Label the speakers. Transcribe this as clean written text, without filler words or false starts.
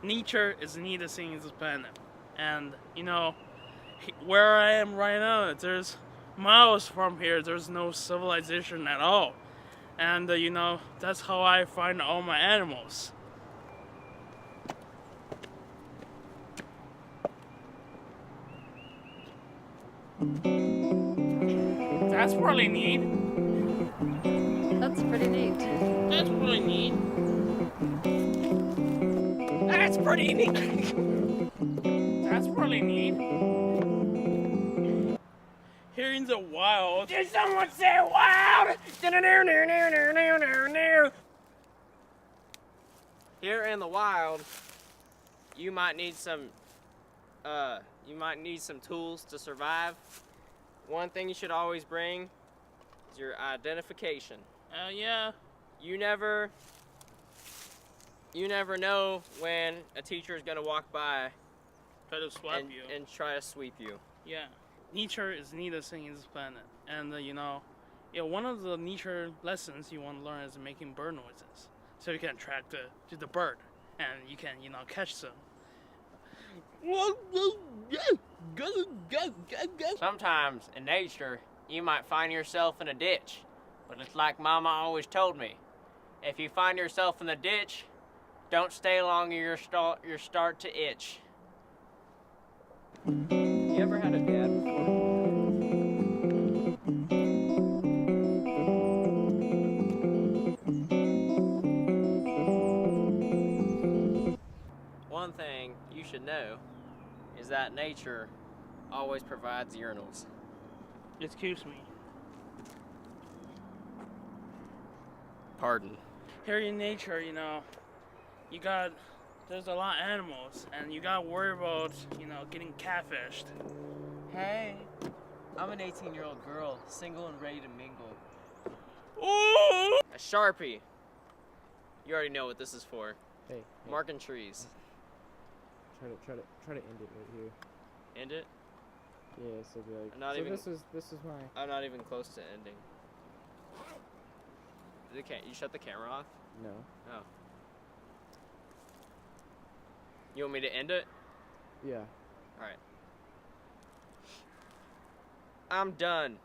Speaker 1: nature is the neatest thing on this planet. And, you know, where I am right now, there's miles from here, there's no civilization at all. And, you know, that's how I find all my animals. That's really neat.
Speaker 2: That's pretty neat.
Speaker 1: That's really neat.
Speaker 3: That's pretty neat.
Speaker 1: That's really neat. Here in the wild.
Speaker 3: Did someone say wild? Here in the wild, you might need some tools to survive. One thing you should always bring is your identification.
Speaker 1: Yeah.
Speaker 3: You never know when a teacher is gonna walk by
Speaker 1: Try to swap you.
Speaker 3: and try to sweep you.
Speaker 1: Yeah. Nature is the neatest thing on this planet. And, you know, one of the nature lessons you want to learn is making bird noises. So you can attract the bird. And you can, you know, catch them.
Speaker 3: Sometimes in nature, you might find yourself in a ditch. But it's like Mama always told me. If you find yourself in the ditch, don't stay long or you'll start to itch. You ever had a dad before? One thing you should know is that nature always provides urinals.
Speaker 1: Excuse me.
Speaker 3: Pardon.
Speaker 1: Here in nature, you know, there's a lot of animals, and you gotta worry about, you know, getting catfished.
Speaker 4: Hey, I'm an 18-year-old girl, single and ready to mingle.
Speaker 1: Ooh!
Speaker 3: A Sharpie. You already know what this is for.
Speaker 4: Hey,
Speaker 3: Marking trees.
Speaker 4: try to end it right here.
Speaker 3: End it?
Speaker 4: Yeah, so be like.
Speaker 3: I'm not
Speaker 4: so
Speaker 3: even-
Speaker 4: this is my.
Speaker 3: I'm not even close to ending. You shut the camera off?
Speaker 4: No.
Speaker 3: Oh. You want me to end it?
Speaker 4: Yeah.
Speaker 3: Alright. I'm done.